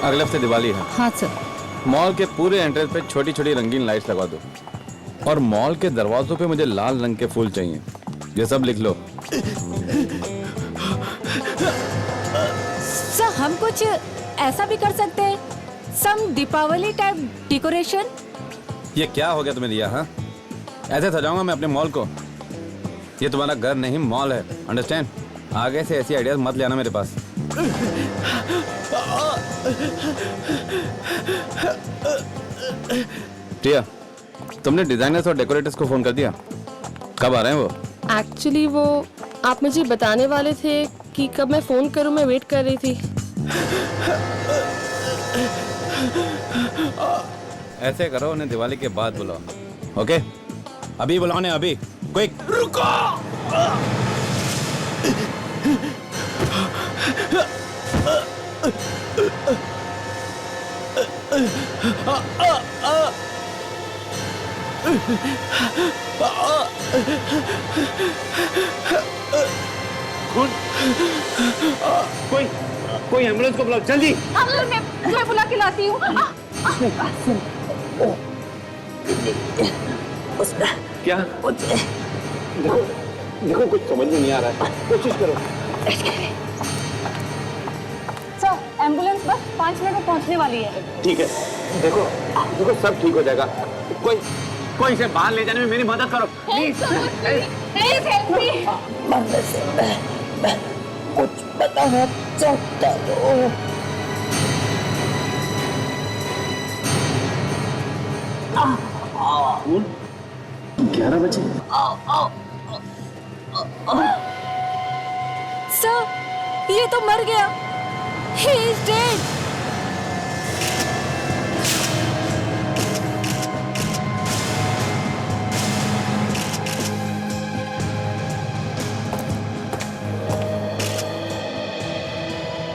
अगले हफ्ते दिवाली है। हाँ सर। मॉल के पूरे एंट्रेंस पे छोटी छोटी रंगीन लाइट्स लगा दो और मॉल के दरवाजों पे मुझे लाल रंग के फूल चाहिए। ये सब लिख लो। सर हम कुछ ऐसा भी कर सकते हैं, सम दीपावली टाइप डेकोरेशन। ये क्या हो गया तुम्हें दिया? हाँ, ऐसे सजाऊंगा मैं अपने मॉल को? ये तुम्हारा घर नहीं मॉल है, अंडरस्टैंड? आगे से ऐसी आइडियाज मत ले आना मेरे पास। प्रिया, तुमने डिजाइनर्स और डेकोरेटर्स को फोन कर दिया? कब आ रहे हैं वो? एक्चुअली वो आप मुझे बताने वाले थे कि कब मैं फोन करूं, मैं वेट कर रही थी। ऐसे करो, उन्हें दिवाली के बाद बुलाओ। ओके, अभी बुलाओ ने, अभी क्विक। रुको। कोई एम्बुलेंस को बुलाओ जल्दी। मैं बुला के लाती हूँ। क्या? देखो कुछ समझ में नहीं आ रहा है, कोशिश करो। सर एम्बुलेंस बस 5 मिनट में पहुँचने वाली है। ठीक है, देखो सब ठीक हो जाएगा। कोई इसे बाहर ले जाने में मेरी मदद करो प्लीज। Please help me. कुछ बताना चाहता हूँ। 11 बजे। सर ये तो मर गया। He is dead.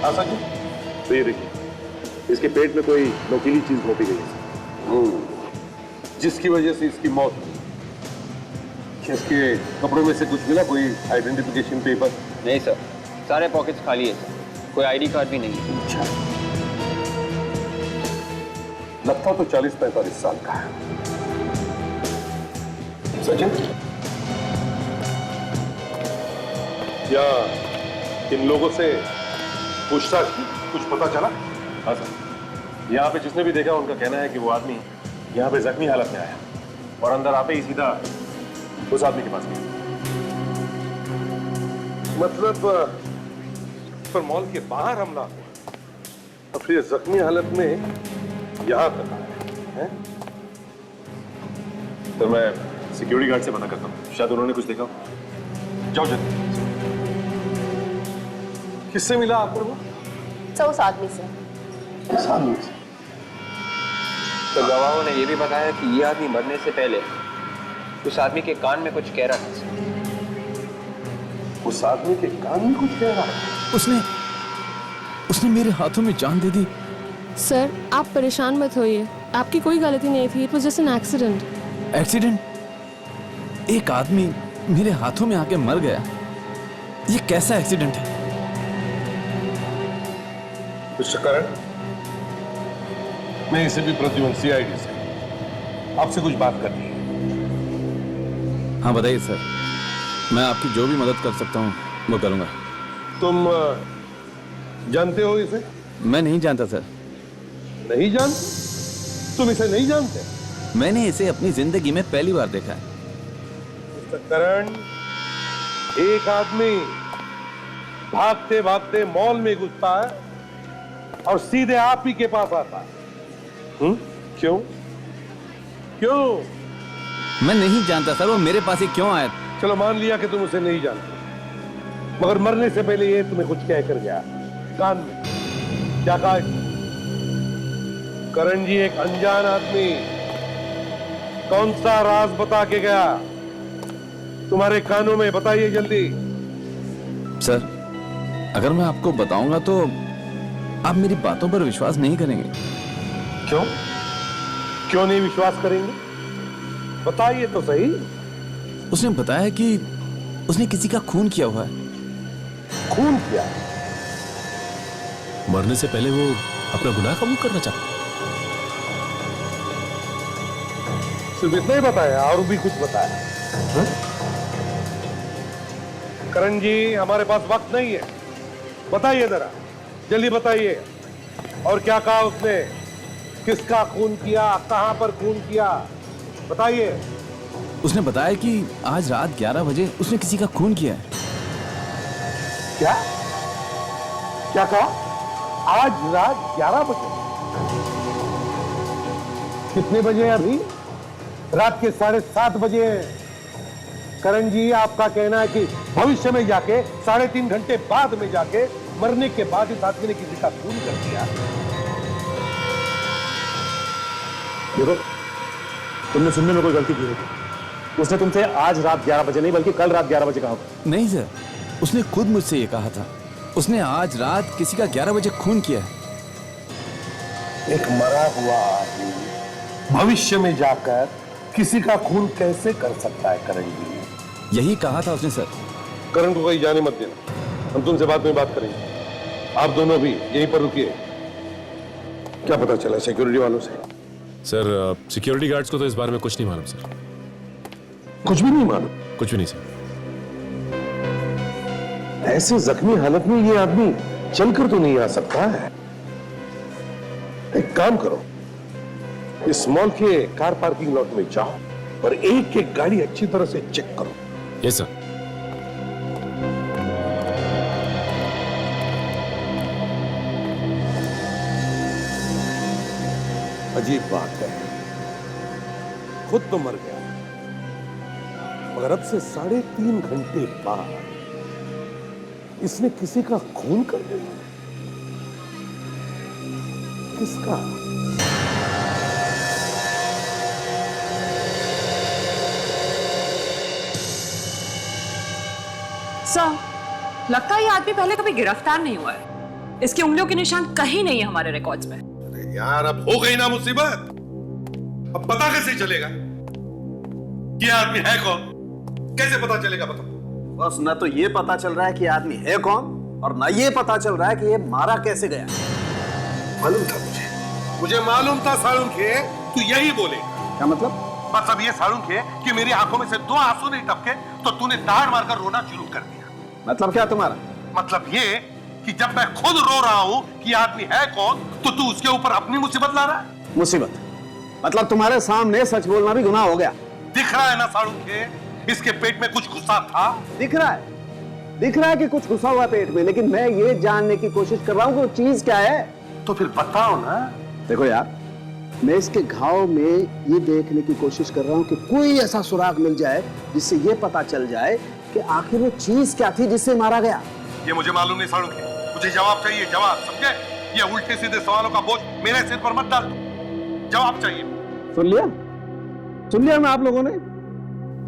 Asha ji, तो ये देखिए, इसके पेट में कोई नोकीली चीज घोंपी गई है, जिसकी वजह से इसकी मौत हुई। इसके कपड़ों में से कुछ मिला? कोई आइडेंटिफिकेशन पेपर? नहीं सर, सारे पॉकेट्स खाली है सर, कोई आईडी कार्ड भी नहीं है। अच्छा, लगता तो 40-45 साल का है। सचिन, या इन लोगों से पूछताछ की, कुछ पता चला? हाँ सर, यहाँ पे जिसने भी देखा उनका कहना है कि वो आदमी यहाँ पे जख्मी हालत में आया और अंदर आते ही सीधा उस आदमी के पास गया। मतलब पर मॉल के बाहर हमला हुआ और फिर जख्मी हालत में यहाँ तक आया है। तो मैं सिक्योरिटी गार्ड से पता करता हूँ, शायद उन्होंने कुछ देखा हो। जाओ जल्दी। किससे मिला आपको वो? उस आदमी से। तो गवाहों ने यह भी बताया कि ये आदमी मरने से पहले उस आदमी के कान में कुछ कह रहा था। उस आदमी के कान में कुछ कह रहा है? उसने मेरे हाथों में जान दे दी। सर आप परेशान मत होइए, आपकी कोई गलती नहीं थी। It was just an accident. Accident? एक आदमी मेरे हाथों में आके मर गया, ये कैसा एक्सीडेंट है? मिस्टर करण, मैं इसे भी प्रद्युमन CID से आपसे कुछ बात करनी है। हाँ बताइए सर, मैं आपकी जो भी मदद कर सकता हूँ वो करूँगा। तुम जानते हो इसे? मैं नहीं जानता सर। नहीं जानते? तुम इसे नहीं जानते? मैंने इसे अपनी जिंदगी में पहली बार देखा है। मिस्टर करण, एक आदमी भागते भागते मॉल में घुसता है और सीधे आप ही के पास आता है। क्यों? क्यों? मैं नहीं जानता सर, वो मेरे पास ही क्यों आया? चलो मान लिया कि तुम उसे नहीं जानते, मगर मरने से पहले ये तुम्हें कुछ कह कर गया कान में। क्या कहा? करण जी, एक अनजान आदमी कौन सा राज बता के गया तुम्हारे कानों में? बताइए जल्दी। सर, अगर मैं आपको बताऊंगा तो आप मेरी बातों पर विश्वास नहीं करेंगे। क्यों? क्यों नहीं विश्वास करेंगे? बताइए तो सही। उसने बताया कि उसने किसी का खून किया हुआ है। खून किया? मरने से पहले वो अपना गुनाह कबूल करना चाहता हूं। सिर्फ इतना ही बताया और भी कुछ बताया? हाँ? करण जी, हमारे पास वक्त नहीं है, बताइए जरा, जल्दी बताइए। और क्या कहा उसने? किसका खून किया, कहां पर खून किया, बताइए। उसने बताया कि आज रात 11 बजे उसने किसी का खून किया है। क्या क्या कहा? आज रात 11 बजे? कितने बजे हैं अभी? रात के 7:30 बजे हैं। करण जी, आपका कहना है कि भविष्य में जाके 3.5 घंटे बाद में जाके मरने के बाद इस आदमी ने किसी का खून कर दिया। देखो, तुमने सुनने में कोई गलती की होगी। उसने तुमसे आज रात 11 बजे नहीं बल्कि कल रात 11 बजे कहा होगा। नहीं सर, उसने खुद मुझसे ये कहा था। उसने आज रात किसी का 11 बजे खून किया है। एक मरा हुआ आदमी भविष्य में जाकर किसी का खून कैसे कर सकता है करण जी? यही कहा था उसने सर। करण को कहीं जाने मत देना, हम तुमसे बाद में बात करेंगे। आप दोनों भी यहीं पर रुकिए। क्या पता चला सिक्योरिटी वालों से? सर, सिक्योरिटी गार्ड्स को तो इस बारे में कुछ नहीं मालूम सर। कुछ भी नहीं मालूम? कुछ भी नहीं सर। ऐसे जख्मी हालत में ये आदमी चलकर तो नहीं आ सकता है। एक काम करो, इस मॉल के कार पार्किंग लॉट में जाओ और एक एक गाड़ी अच्छी तरह से चेक करो। Yes sir. अजीब बात है, खुद तो मर गया मगर अब से 3.5 घंटे बाद इसने किसी का खून कर दिया। किसका? सर, लगता है ये आदमी पहले कभी गिरफ्तार नहीं हुआ है। इसकी उंगलियों के निशान कहीं नहीं है हमारे रिकॉर्ड्स में। अरे यार, अब हो गई ना मुसीबत। अब पता कैसे चलेगा ये आदमी है कौन? कैसे पता चलेगा बताओ? बस न तो ये पता चल रहा है कि आदमी है कौन और ना ये पता चल रहा है कि ये मारा कैसे गया। मालूम था मुझे मालूम था साळुंखे, तू यही बोले। क्या मतलब? मतलब ये साळुंखे कि मेरी आंखों में से 2 आंसू नहीं टपके तो तूने दाढ़ मारकर रोना शुरू कर दिया। मतलब क्या तुम्हारा? मतलब ये कि जब मैं खुद रो रहा हूं कि आदमी है कौन तो तू उसके ऊपर अपनी मुसीबत ला रहा है। मुसीबत? मतलब तुम्हारे सामने सच बोलना भी गुनाह हो गया। दिख रहा है ना साळुंखे, इसके पेट में कुछ गुस्सा था। दिख रहा है कि कुछ घुसा हुआ पेट में, लेकिन मैं ये जानने की कोशिश कर रहा हूं कि वो चीज क्या है। तो फिर बताओ ना। देखो यार, मैं इसके घाव में ये देखने की कोशिश कर रहा हूं कि कोई ऐसा सुराग मिल जाए जिससे ये पता चल जाए कि आखिर वो चीज क्या थी जिससे मारा गया। ये मुझे मालूम नहीं साळुंखे, मुझे जवाब चाहिए, जवाब, समझे? ये उल्टे सीधे सवालों का बोझ मेरे सिर पर मत डाल दो, जवाब चाहिए। सुन लिया ना आप लोगों ने?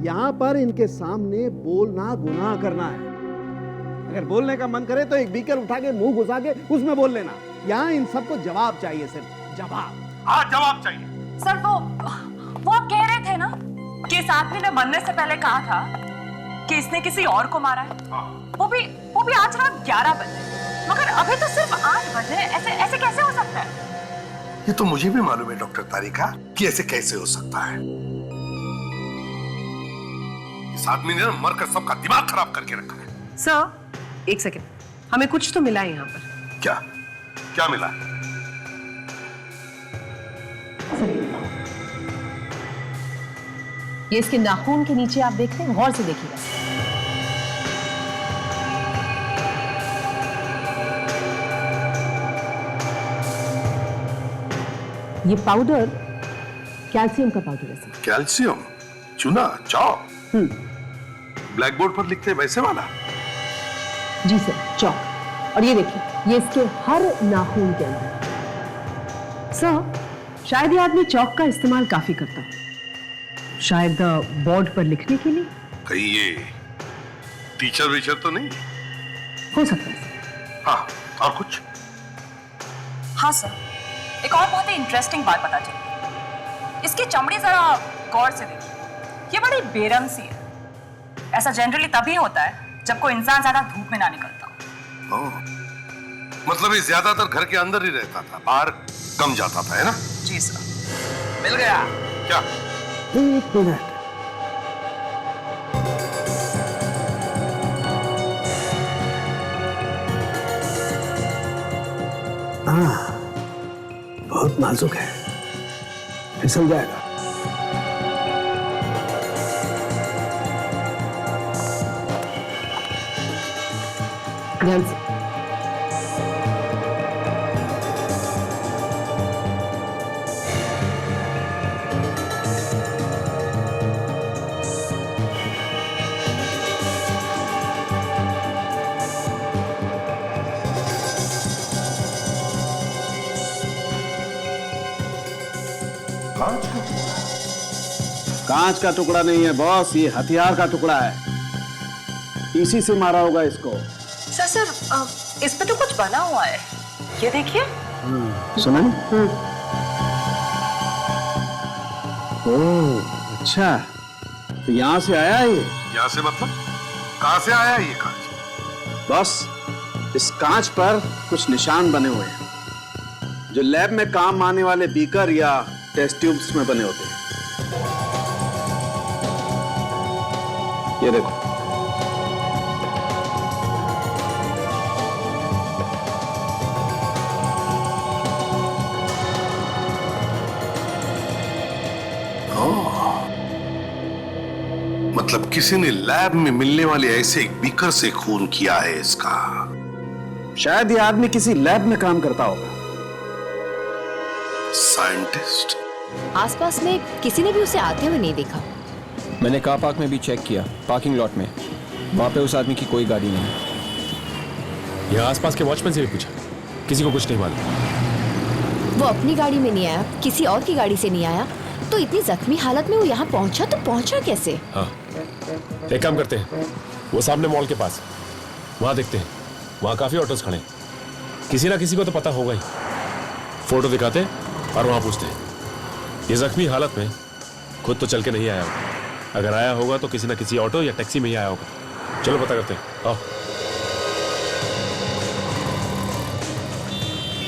यहां पर इनके सामने बोलना गुनाह करना है। अगर बोलने का मन करे तो एक बीकर उठा के मुंह घुसा के उसमें बोल लेना। यहां इन सबको जवाब चाहिए, सिर्फ जवाब। हाँ, जवाब चाहिए। सर, वो आप कह रहे थे ना कि इस आदमी ने मरने से पहले कहा था कि इसने किसी और को मारा है। हाँ। वो भी आज रात 11 बजे, मगर अभी तो सिर्फ 8 बजे। ऐसे कैसे हो सकता है? ये तो मुझे भी मालूम है डॉक्टर तारिका कि ऐसे कैसे हो सकता है। इस आदमी ने मरकर सबका दिमाग खराब करके रखा है। सर, एक सेकेंड, हमें कुछ तो मिला है यहाँ पर। क्या मिला? ये इसके नाखून के नीचे आप देखते हैं, गौर से देखिएगा। ये पाउडर कैल्शियम का पाउडर है सर। कैल्शियम? चूना, चौक? ब्लैक बोर्ड पर लिखते वैसे वाला? जी सर, चौक। और ये देखिए, ये इसके हर नाखून के अंदर। सर, शायद ये आदमी चौक का इस्तेमाल काफी करता है, शायद बोर्ड पर लिखने के लिए। कहीं ये टीचर वीचर तो नहीं? हो सकता है। हाँ, और कुछ? हाँ सर, एक और बहुत ही इंटरेस्टिंग बात पता चली। इसकी चमड़ी जरा गौर से देखिए, ये बड़ी बेरंग सी है। ऐसा जनरली तभी होता है जब कोई इंसान ज्यादा धूप में ना निकलता हो। मतलब ये ज्यादातर घर के अंदर ही रहता था, बाहर कम जाता था, है ना? जी सर। मिल गया। क्या? एक मिनट। हाँ, बहुत नाजुक है, फिसल जाएगा। ध्यान से। कांच का टुकड़ा नहीं है बॉस, ये हथियार का टुकड़ा है। इसी से मारा होगा इसको। सर इस पे तो कुछ बना हुआ है, ये देखिए। सुना? ओह अच्छा, तो यहाँ से आया है ये? यहाँ से मतलब कहाँ से आया ये कांच? बॉस, इस कांच पर कुछ निशान बने हुए हैं जो लैब में काम आने वाले बीकर या टेस्ट ट्यूब्स में बने होते हैं। ये देखो। मतलब किसी ने लैब में मिलने वाले ऐसे एक बीकर से खून किया है इसका। शायद ये आदमी किसी लैब में काम करता होगा। साइंटिस्ट? आसपास में किसी ने भी उसे आते हुए नहीं देखा। मैंने कार पार्क में भी चेक किया, पार्किंग लॉट में, वहां पे उस आदमी की कोई गाड़ी नहीं। यहाँ आसपास के वॉचमैन से भी पूछा, किसी को कुछ नहीं मालूम। वो अपनी गाड़ी में नहीं आया, किसी और की गाड़ी से नहीं आया, तो इतनी जख्मी हालत में वो यहाँ पहुंचा तो पहुंचा कैसे? हाँ, एक काम करते हैं, वो सामने मॉल के पास, वहां देखते हैं, वहां काफी ऑटोस खड़े हैं, किसी ना किसी को तो पता होगा ही। फोटो दिखाते और वहां पूछते हैं। ये जख्मी हालत में खुद तो चल के नहीं आया होगा, अगर आया होगा तो किसी ना किसी ऑटो या टैक्सी में ही आया होगा। चलो पता करते हैं, आओ।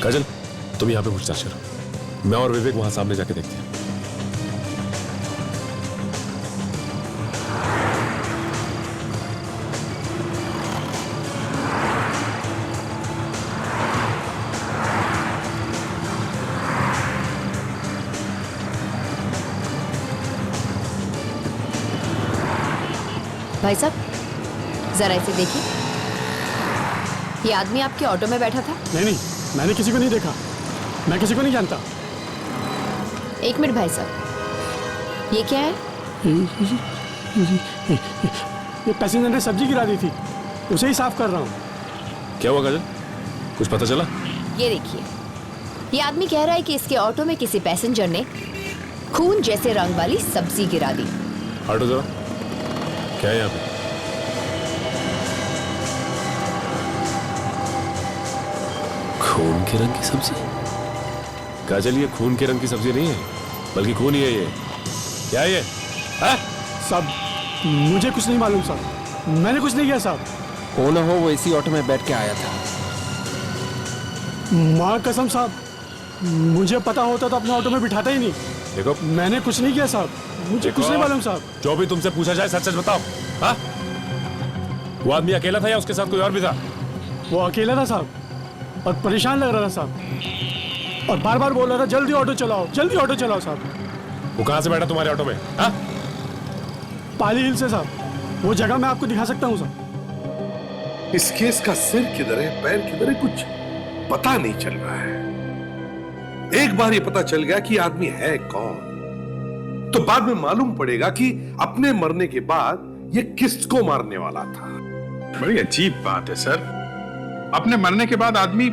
काजल, तुम यहाँ पे पूछताछ करो, मैं और विवेक वहां सामने जाके देखते हैं। भाई साहब, जरा इसे देखिए। ये आदमी आपके ऑटो में बैठा था? नहीं, मैंने किसी को नहीं देखा, मैं किसी को नहीं जानता। एक मिनट भाई साहब, ये क्या है? ये पैसेंजर ने सब्जी गिरा दी थी, उसे ही साफ कर रहा हूँ। क्या हुआ काजल, कुछ पता चला? ये देखिए, ये आदमी कह रहा है कि इसके ऑटो में किसी पैसेंजर ने खून जैसे रंग वाली सब्जी गिरा दी। हटो जरा, क्या है यहाँ पे? खून के रंग की सब्जी? काजल, ये खून के रंग की सब्जी नहीं है, बल्कि खून ही है ये। क्या है ये? साहब, मुझे कुछ नहीं मालूम साहब, मैंने कुछ नहीं किया साहब। हो ना हो वो इसी ऑटो में बैठ के आया था। माँ कसम साहब, मुझे पता होता तो अपने ऑटो में बिठाता ही नहीं। देखो, मैंने कुछ नहीं किया साहब, मुझे कुछ नहीं मालूम साहब। जो भी तुमसे पूछा जाए सच सच बताओ। हाँ? वो आदमी अकेला था या उसके साथ कोई और भी था? वो अकेला था साहब, और परेशान लग रहा था साहब, और बार बार बोल रहा था जल्दी ऑटो चलाओ, जल्दी ऑटो चलाओ साहब। वो कहाँ से बैठा तुम्हारे ऑटो में? हाँ? पाली हिल से साहब, वो जगह मैं आपको दिखा सकता हूँ साहब। इस केस का सिर किधर है, पैर किधर है, कुछ पता नहीं चल रहा है। एक बार ये पता चल गया कि आदमी है कौन, तो बाद में मालूम पड़ेगा कि अपने मरने के बाद ये किसको मारने वाला था। बड़ी अजीब बात है सर, अपने मरने के बाद आदमी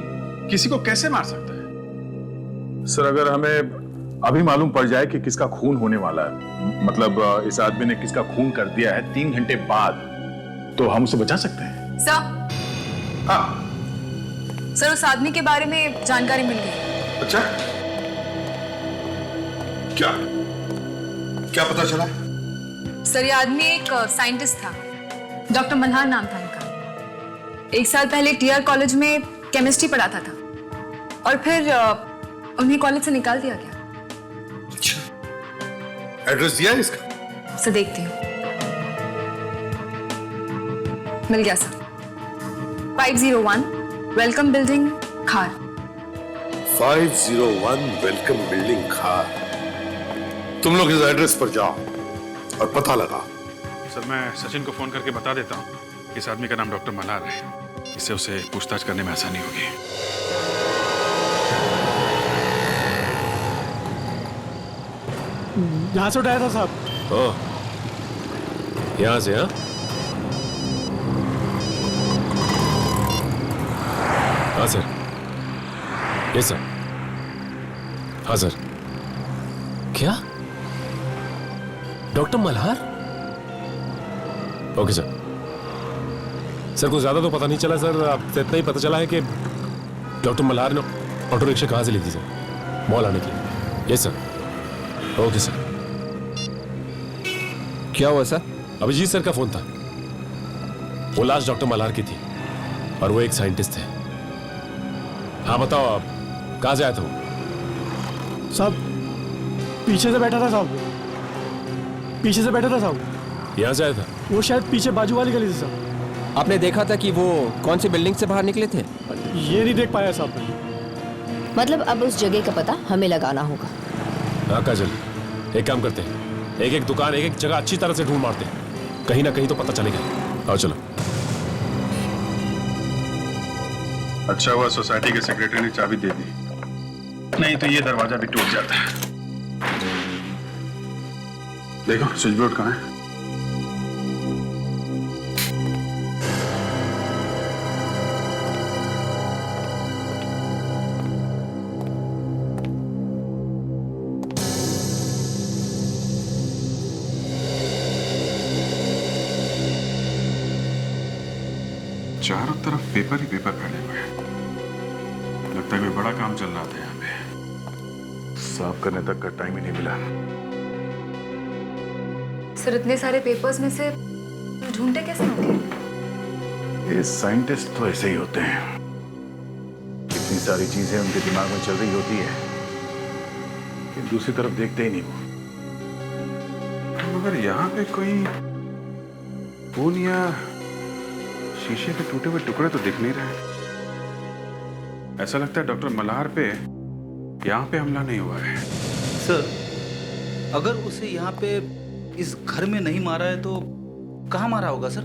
किसी को कैसे मार सकता है? सर, अगर हमें अभी मालूम पड़ जाए कि किसका खून होने वाला है, मतलब इस आदमी ने किसका खून कर दिया है 3 घंटे बाद, तो हम उसे बचा सकते हैं। सर, हाँ सर उस आदमी के बारे में जानकारी मिल गई। अच्छा, क्या क्या पता चला? सर ये आदमी एक साइंटिस्ट था, डॉक्टर मल्हार नाम था इनका। 1 साल पहले टीआर कॉलेज में केमिस्ट्री पढ़ाता था और फिर उन्हें कॉलेज से निकाल दिया गया। एड्रेस दिया है इसका? सर देखती हूँ। मिल गया सर। 501 वेलकम बिल्डिंग खार। 501 वेलकम बिल्डिंग खार। तुम लोग इस एड्रेस पर जाओ और पता लगाओ। सर मैं सचिन को फोन करके बता देता हूँ, इस आदमी का नाम डॉक्टर मल्हार है, इससे उसे पूछताछ करने में आसानी होगी। यहाँ से उठाया था साहब। ओह, यहाँ से? हाँ, हाँ सर। Yes sir. हाँ सर। क्या doctor Malhar? Okay sir. Sir कुछ ज्यादा तो पता नहीं चला सर, आपसे इतना ही पता चला है कि डॉक्टर मल्हार ने ऑटो रिक्शा कहाँ से ली थी सर मॉल आने के लिए। Yes sir. Okay sir. क्या हुआ सर? अभिजीत सर का फोन था। वो लाश डॉक्टर मल्हार की थी और वो एक साइंटिस्ट थे। हाँ बताओ, आप कहाँ से आए थे? वो साहब पीछे से बैठा था साहब, पीछे से बैठा था साहब। यहाँ से आया था? वो शायद पीछे बाजू वाली गली से साहब। आपने देखा था कि वो कौन सी बिल्डिंग से बाहर निकले थे? ये नहीं देख पाया साहब। मतलब अब उस जगह का पता हमें लगाना होगा। हाँ काजल, एक काम करते हैं, एक एक दुकान, एक एक जगह अच्छी तरह से ढूंढ मारते हैं, कहीं ना कहीं तो पता चलेगा। आओ चलो। अच्छा हुआ सोसाइटी के सेक्रेटरी ने चाबी दे दी, नहीं तो ये दरवाजा भी टूट जाता। देखो स्विच बोर्ड कहाँ है? चारों तरफ पेपर ही पेपर फैले हुए हैं। लगता है कोई बड़ा काम चल रहा था यहाँ पे। साफ करने तक का टाइम ही नहीं मिला। सर इतने सारे पेपर्स में से ढूंढते कैसे होंगे? ये साइंटिस्ट तो ऐसे ही होते हैं, कितनी सारी चीजें उनके दिमाग में चल रही होती है कि दूसरी तरफ देखते ही नहीं वो। मगर यहाँ पे कोई खून या शीशे के टूटे हुए टुकड़े तो दिख नहीं रहे। ऐसा लगता है डॉक्टर मल्हार पे यहाँ पे हमला नहीं हुआ है। सर अगर उसे यहाँ पे इस घर में नहीं मारा है तो कहाँ मारा होगा सर?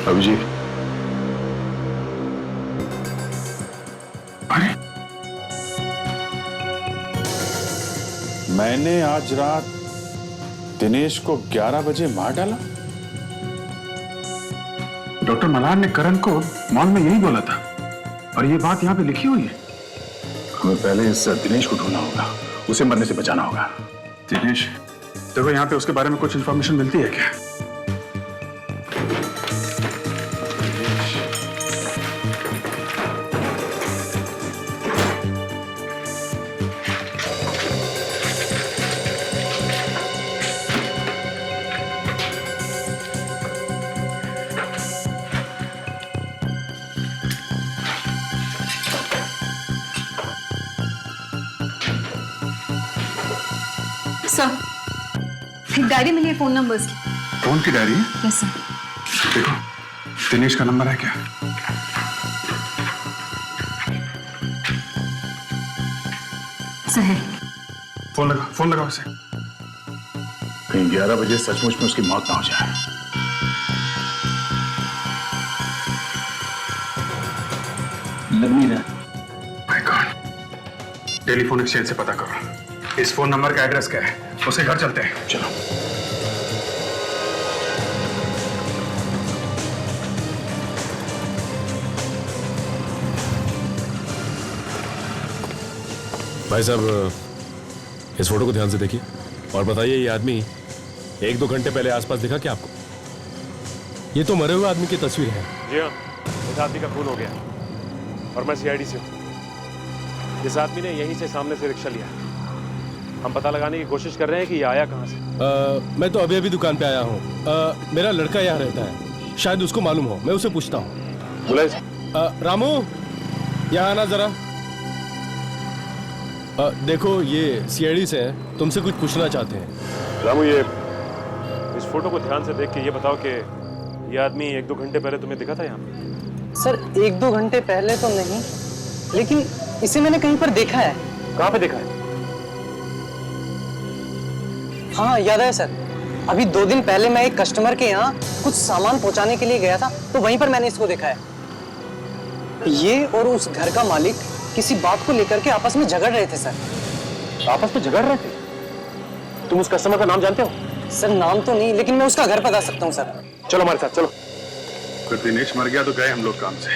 अभिजीत, मैंने आज रात दिनेश को 11 बजे मार डाला। डॉक्टर मल्हार ने करण को मॉल में यही बोला था और ये बात यहाँ पे लिखी हुई है। हमें पहले इस दिनेश को ढूंढना होगा, उसे मरने से बचाना होगा। दिनेश, देखो यहाँ पे उसके बारे में कुछ इंफॉर्मेशन मिलती है क्या? सर एक डायरी मिली है फोन नंबर्स की। कौन की डायरी है? Yes sir. देखो दिनेश का नंबर है क्या? सही। फोन लगाओ उसे। कहीं 11 बजे सचमुच में उसकी मौत ना हो जाए। लग नहीं रहा। माय गॉड, टेलीफोन एक्सचेंज से पता करो इस फोन नंबर का एड्रेस क्या है, उसके घर चलते हैं। चलो। भाई साहब इस फोटो को ध्यान से देखिए और बताइए, ये आदमी 1-2 घंटे पहले आसपास दिखा क्या आपको? ये तो मरे हुए आदमी की तस्वीर है। जी हाँ, इस आदमी का खून हो गया और मैं सीआईडी से हूँ। इस आदमी ने यहीं से सामने से रिक्शा लिया। हम पता लगाने की कोशिश कर रहे हैं कि ये आया कहाँ से। मैं तो अभी अभी दुकान पे आया हूँ। मेरा लड़का यहाँ रहता है, शायद उसको मालूम हो, मैं उसे पूछता हूँ। बुलाइए। रामू, यहाँ आना जरा। देखो ये सीआईडी से हैं, तुमसे कुछ पूछना चाहते हैं। रामू, ये इस फोटो को ध्यान से देख के ये बताओ कि ये आदमी 1-2 घंटे पहले तुम्हें दिखा था यहाँ पे? सर 1-2 घंटे पहले तो नहीं, लेकिन इसे मैंने कहीं पर देखा है। कहाँ पे देखा है? हाँ याद है सर, अभी 2 दिन पहले मैं एक कस्टमर के यहाँ कुछ सामान पहुंचाने के लिए गया था, तो वहीं पर मैंने इसको देखा है। ये और उस घर का मालिक किसी बात को लेकर के आपस में झगड़ रहे थे सर। आपस में झगड़ रहे थे? तुम उस कस्टमर का नाम जानते हो? सर नाम तो नहीं, लेकिन मैं उसका घर बता सकता हूँ सर। चलो हमारे साथ चलो। फिर दिनेश मर गया तो गए हम लोग काम से,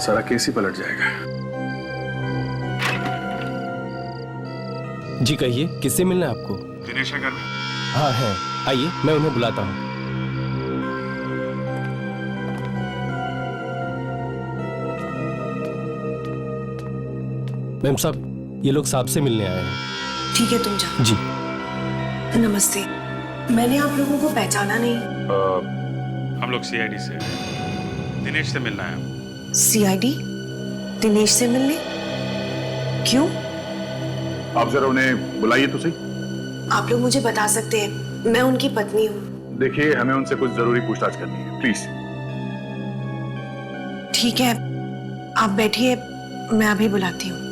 सारा केस ही पलट जाएगा। जी कहिए, किससे मिलना है आपको? दिनेश है घर में? हाँ है, आइए मैं उन्हें बुलाता हूँ। मैम साहब, ये लोग साहब से मिलने आए हैं। ठीक है तुम जाओ। जी नमस्ते, मैंने आप लोगों को पहचाना नहीं। हम लोग सीआईडी से, दिनेश से मिलना है। सीआईडी? दिनेश से मिलने? क्यों? आप जरा उन्हें बुलाइए तो सही। आप लोग मुझे बता सकते हैं, मैं उनकी पत्नी हूँ। देखिए, हमें उनसे कुछ जरूरी पूछताछ करनी है, प्लीज। ठीक है, आप बैठिए, मैं अभी बुलाती हूँ।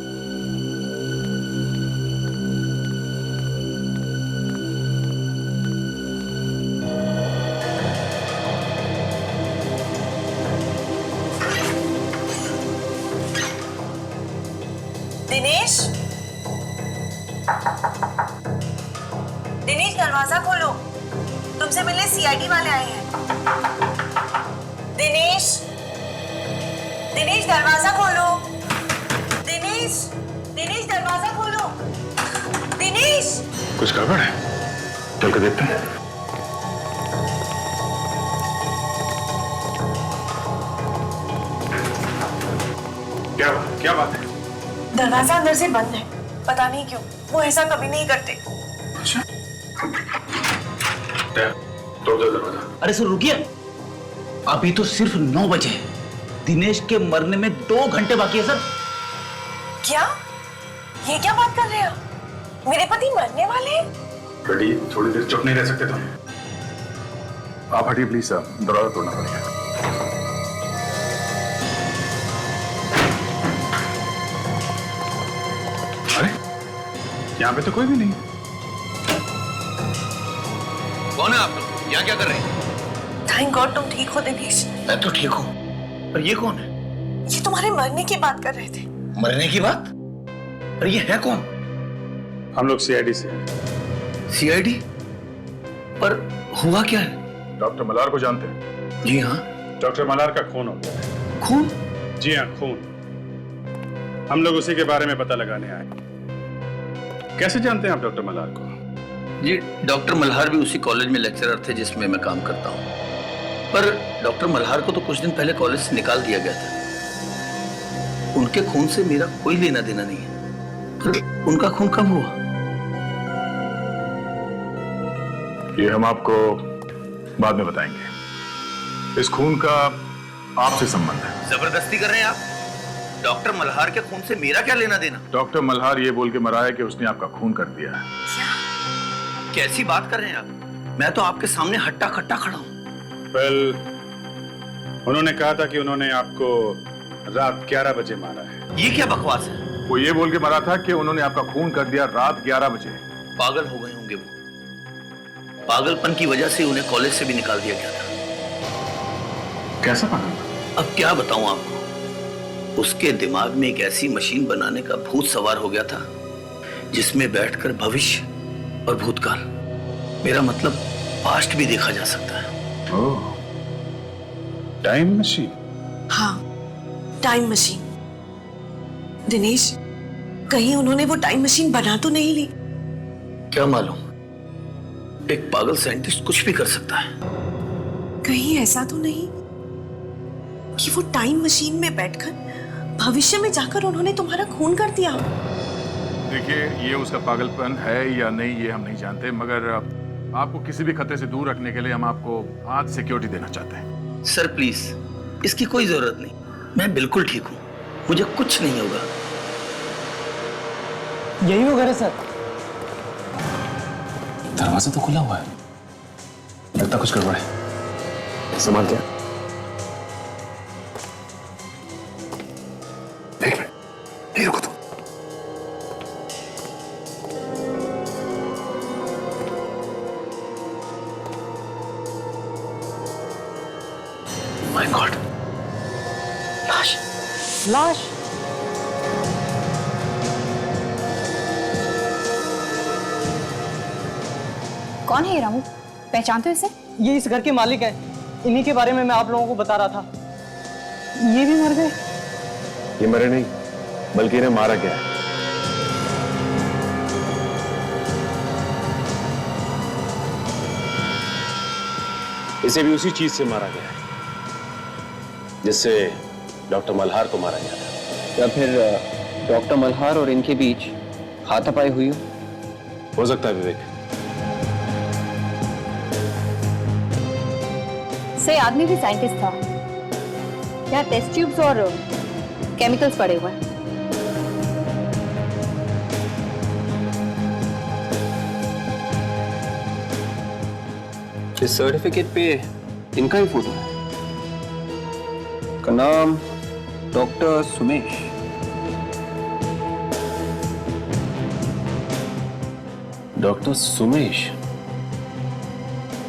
दिनेश, दिनेश दरवाजा खोलो, तुमसे मिलने सीआईडी वाले आए हैं। दिनेश, दिनेश दरवाजा खोलो। दिनेश, दिनेश दरवाजा खोलो। दिनेश। कुछ गड़बड़ है, चल के देखते हैं। क्या बात है? दरवाजा अंदर से बंद है, पता नहीं क्यों, वो ऐसा कभी नहीं करते। अच्छा, तोड़ दो दरवाजा। अरे सर रुकिए, अभी तो सिर्फ 9 बजे हैं। दिनेश के मरने में 2 घंटे बाकी है सर। क्या? ये क्या बात कर रहे हैं? मेरे पति मरने वाले हैं? बेटी, थोड़ी देर चुप नहीं रह सकते तुम? आप हटिए प्लीज साहब, दरवाजा तोड़ना पड़ेगा। अरे यहाँ पे तो कोई भी नहीं। कौन है आप लोग? यहाँ क्या कर रहे हैं? थैंक गॉड तुम ठीक हो दिनेश। मैं तो ठीक हूँ, पर ये कौन है? ये तुम्हारे मरने की बात कर रहे थे। मरने की बात? पर ये है कौन? हम लोग सीआईडी से। सीआईडी? पर हुआ क्या है? डॉक्टर मल्हार को जानते हैं? जी हाँ। डॉक्टर मल्हार का खून हो गया है। खून? जी हाँ, खून। हम लोग उसी के बारे में पता लगाने आए। कैसे जानते हैं आप डॉक्टर मल्हार को? जी, डॉक्टर मल्हार भी उसी कॉलेज में लेक्चरर थे जिसमें मैं काम करता हूँ। पर डॉक्टर मल्हार को तो कुछ दिन पहले कॉलेज से निकाल दिया गया था। उनके खून से मेरा कोई लेना देना नहीं है। पर उनका खून कब हुआ? ये हम आपको बाद में बताएंगे। इस खून का आपसे संबंध है। जबरदस्ती कर रहे हैं आप? डॉक्टर मल्हार के खून से मेरा क्या लेना देना? डॉक्टर मल्हार ये बोल के मरा है कि उसने आपका खून कर दिया है। कैसी बात कर रहे हैं आप? मैं तो आपके सामने हट्टा खट्टा खड़ा हूँ। वेल, उन्होंने कहा था कि उन्होंने आपको रात 11 बजे मारा है। ये क्या बकवास है? वो ये बोल के मरा था कि उन्होंने आपका खून कर दिया रात 11 बजे। पागल हो गए होंगे वो। पागलपन की वजह से उन्हें कॉलेज से भी निकाल दिया गया था। कैसा पागल? अब क्या बताऊं आपको, उसके दिमाग में एक ऐसी मशीन बनाने का भूत सवार हो गया था जिसमें बैठकर भविष्य और भूतकाल, मेरा मतलब पास्ट भी देखा जा सकता है। ओह, टाइम मशीन? हाँ, टाइम मशीन। दिनेश, कहीं उन्होंने वो टाइम मशीन बना तो नहीं ली? क्या मालूम, एक पागल साइंटिस्ट कुछ भी कर सकता है। कहीं ऐसा तो नहीं कि वो टाइम मशीन में बैठकर भविष्य में जाकर उन्होंने तुम्हारा खून कर दिया? देखिए, ये उसका पागलपन है या नहीं ये हम नहीं जानते, मगर आपको किसी भी खतरे से दूर रखने के लिए हम आपको आज सिक्योरिटी देना चाहते हैं। सर प्लीज, इसकी कोई जरूरत नहीं, मैं बिल्कुल ठीक हूँ, मुझे कुछ नहीं होगा। यही वो घर है सर। दरवाजा तो खुला हुआ है, लगता कुछ गड़बड़ है। संभाल के। एक मिनट, नहीं रुको तुम। माय गॉड, लाश लाश। कौन है ये रामू? पहचानते हो इसे? ये इस घर के मालिक हैं। इन्हीं के बारे में मैं आप लोगों को बता रहा था। ये भी मर गए? ये मरे नहीं, बल्कि इन्हें मारा गया है। इसे भी उसी चीज से मारा गया है जिससे डॉक्टर मल्हार को मारा गया था। या फिर डॉक्टर मल्हार और इनके बीच हाथापाई हुई हो सकता है विवेक। से आदमी भी साइंटिस्ट था। यहाँ टेस्ट ट्यूब्स और केमिकल्स पड़े हुए हैं। इस सर्टिफिकेट पे इनका ही फोटो है। का नाम डॉक्टर सुमेश। डॉक्टर सुमेश?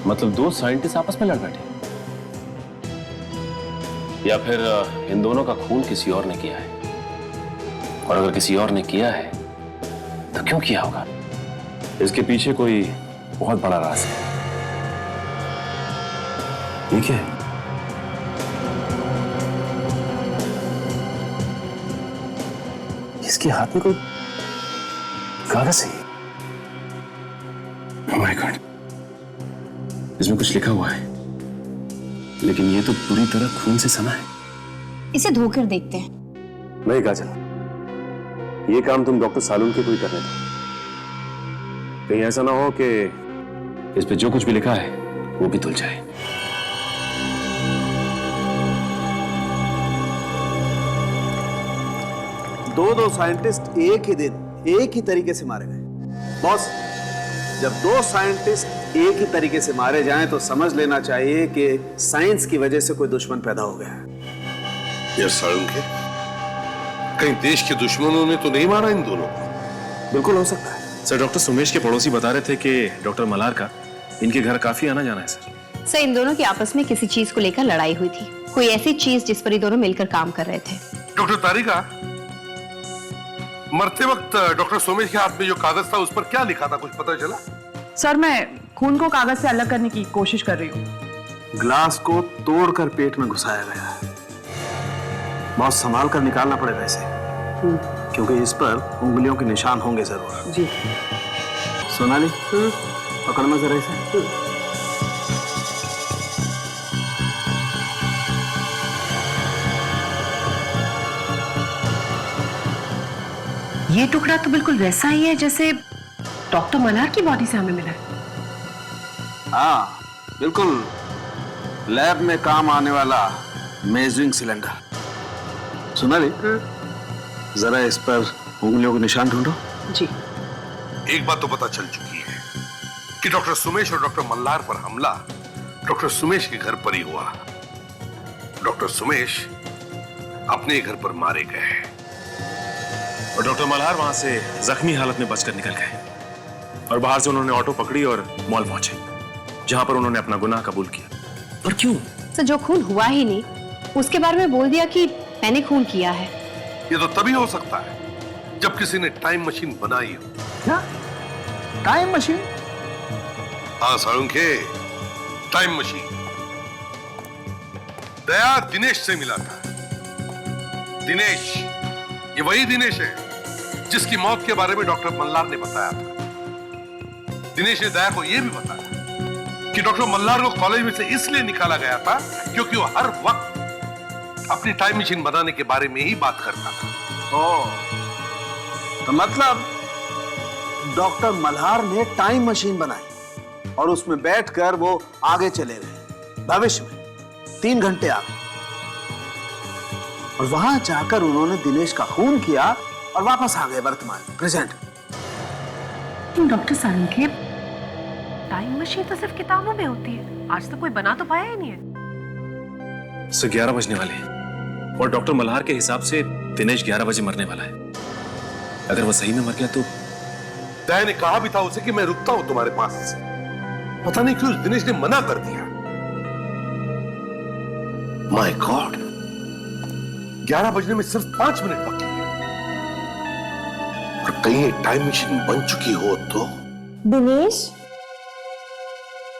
मतलब दो साइंटिस्ट आपस में लड़ बैठे? या फिर इन दोनों का खून किसी और ने किया है? और अगर किसी और ने किया है तो क्यों किया होगा? इसके पीछे कोई बहुत बड़ा राज है। ठीक है, इसके हाथ में कोई कागज है। Oh my God, इसमें कुछ लिखा हुआ है, लेकिन ये तो पूरी तरह खून से सना है। इसे धोकर देखते हैं। नहीं काजल, ये काम तुम डॉक्टर सालून के कोई करने दो। कहीं ऐसा ना हो कि इस पे जो कुछ भी लिखा है वो भी धुल जाए। दो साइंटिस्ट एक ही दिन एक ही तरीके से मारे गए। बॉस, जब दो साइंटिस्ट एक ही तरीके से मारे जाएं तो समझ लेना चाहिए कि साइंस की वजह से कोई दुश्मन पैदा हो गया है। यार सालून के कहीं देश के दुश्मनों ने तो नहीं मारा इन दोनों को? बिल्कुल हो सकता है। सर, डॉक्टर सुमेश के पड़ोसी बता रहे थे कि डॉक्टर मल्हार का इनके घर काफी आना जाना है। सर, इन दोनों की आपस में किसी चीज को लेकर लड़ाई हुई थी, कोई ऐसी चीज जिस पर ये दोनों मिलकर काम कर रहे थे। डॉक्टर तारिका, मरते वक्त डॉक्टर सोमेश के हाथ में जो कागज था उस पर क्या लिखा था, कुछ पता चला? सर, मैं खून को कागज से अलग करने की कोशिश कर रही हूँ। ग्लास को तोड़कर पेट में घुसाया गया है। बहुत संभाल कर निकालना पड़ेगा इसे, क्योंकि इस पर उंगलियों के निशान होंगे जरूर। जी। सोनाली, पकड़ना जरा इसे। ये टुकड़ा तो बिल्कुल वैसा ही है जैसे डॉक्टर मल्हार की बॉडी से हमें मिला है। हाँ, बिल्कुल लैब में काम आने वाला मेजरिंग सिलेंडर। सोनाली, जरा इस पर उंगलियों के निशान ढूंढो। जी। एक बात तो पता चल चुकी है कि डॉक्टर सुमेश और डॉक्टर मल्हार पर हमला डॉक्टर सुमेश के घर पर ही हुआ। डॉक्टर सुमेश अपने घर पर मारे गए और डॉक्टर मल्हार वहां से जख्मी हालत में बचकर निकल गए और बाहर से उन्होंने ऑटो पकड़ी और मॉल पहुंचे, जहां पर उन्होंने अपना गुनाह कबूल किया। पर क्यों? तो जो खून हुआ ही नहीं उसके बारे में बोल दिया कि मैंने खून किया है। ये तो तभी हो सकता है जब किसी ने टाइम मशीन बनाई हो। क्या टाइम मशीन? हाँ साळुंखे, टाइम मशीन। दया दिनेश से मिला था। दिनेश, ये वही दिनेश है जिसकी मौत के बारे में डॉक्टर मल्हार ने बताया था। दिनेश ने दया को यह भी बताया कि डॉक्टर मल्हार को कॉलेज में से इसलिए निकाला गया था क्योंकि वो हर वक्त अपनी टाइम मशीन बनाने के बारे में ही बात करता था। तो मतलब डॉक्टर मल्हार ने टाइम मशीन बनाई और उसमें बैठकर वो आगे चले गए भविष्य में 3 घंटे आगे, और वहां जाकर उन्होंने दिनेश का खून किया और वापस आ गए वर्तमान प्रेजेंट। डॉक्टर सारंगे, टाइम मशीन तो सिर्फ किताबों में होती है, आज तक कोई बना तो पाया ही नहीं है। 11 बजने वाले हैं और डॉक्टर मल्हार के हिसाब से दिनेश 11 बजे मरने वाला है। अगर वो सही में मर गया तो तय ने कहा भी था उसे कि मैं रुकता हूं तुम्हारे पास, पता नहीं क्यों दिनेश ने मना कर दिया। माय गॉड, 11 बजने में सिर्फ 5 मिनट बाकी है और कहीं टाइम मशीन बन चुकी हो तो। दिनेश,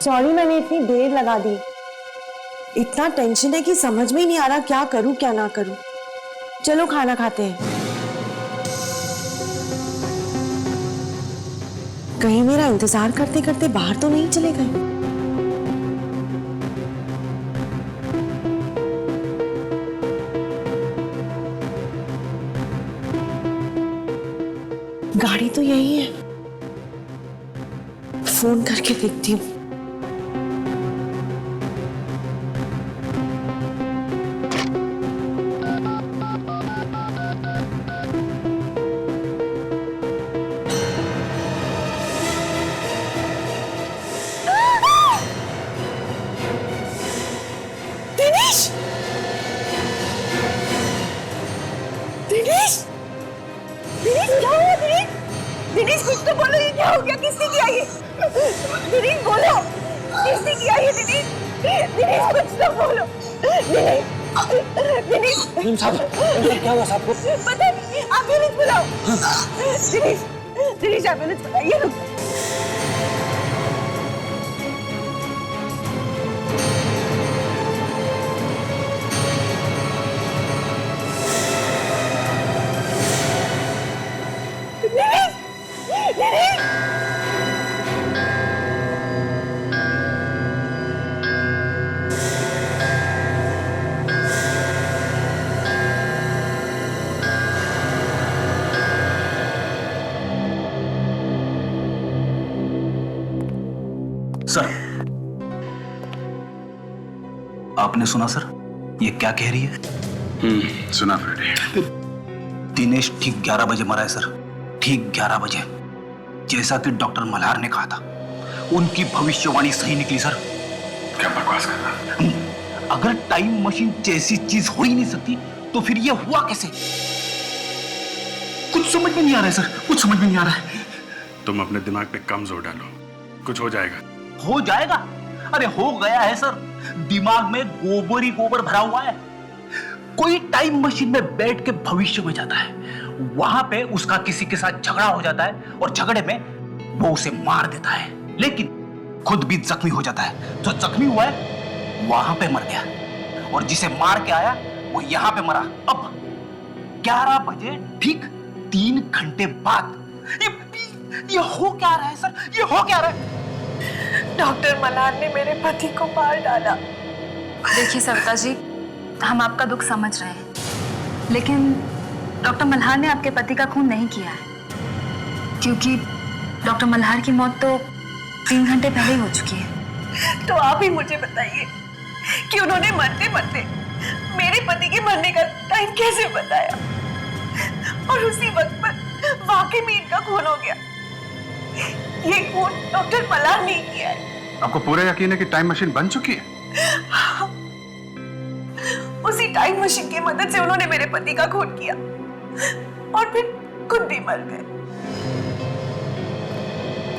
सॉरी मैंने इतनी देर लगा दी। इतना टेंशन है कि समझ में ही नहीं आ रहा क्या करूं क्या ना करूं। चलो खाना खाते हैं। कहीं मेरा इंतजार करते करते बाहर तो नहीं चले गए। गाड़ी तो यही है, फोन करके देखती हूँ। दिनेश! दिनेश! दिनेश क्या हुआ दिनेश? दिनेश कुछ तो बोलो, ये क्या हो गया? किसने किया ये? दिनेश बोलो, किसने किया ये? दिनेश, दिनेश कुछ तो बोलो। दिनेश, दिनेश साहब, क्या हुआ साहब को? पता नहीं, एम्बुलेंस बुलाओ। दिनेश, दिनेश एम्बुलेंस बुलाइए। रुक सर, आपने सुना सर ये क्या कह रही है? सुना फ्रेडी। दिनेश ठीक 11 बजे मरा है सर, ठीक 11 बजे, जैसा कि डॉक्टर मल्हार ने कहा था। उनकी भविष्यवाणी सही निकली सर। क्या बकवास कर रहा? अगर टाइम मशीन जैसी चीज हो ही नहीं सकती तो फिर ये हुआ कैसे? कुछ समझ में नहीं आ रहा है सर, कुछ समझ में नहीं आ रहा है। तुम अपने दिमाग पे कम जोर डालो, कुछ हो जाएगा। हो जाएगा? अरे हो गया है सर, दिमाग में गोबर ही गोबर भरा हुआ है। कोई टाइम मशीन में बैठ के भविष्य में जाता है, वहां पे उसका किसी के साथ झगड़ा हो जाता है और झगड़े में वो उसे मार देता है, लेकिन खुद भी जख्मी हो जाता है। जो जख्मी हुआ है वहां पे मर गया, और जिसे मार के आया वो यहां पे मरा। अब 11 बजे ठीक 3 घंटे बाद ये हो क्या रहा है सर? ये हो क्या रहा है? डॉक्टर मल्हार ने मेरे पति को मार डाला। देखिए सविता जी, हम आपका दुख समझ रहे हैं, लेकिन डॉक्टर मल्हार ने आपके पति का खून नहीं किया है, क्योंकि डॉक्टर मल्हार की मौत तो 3 घंटे पहले ही हो चुकी है। तो आप ही मुझे बताइए कि उन्होंने मरते मरते मेरे पति के मरने का टाइम कैसे बताया, और उसी वक्त पर वाकई में इनका खून हो गया। ये खून डॉक्टर मल्हार ने किया है। आपको पूरा यकीन है कि टाइम मशीन बन चुकी है? उसी टाइम मशीन की मदद से उन्होंने मेरे पति का खून किया और फिर खुद भी मर गए।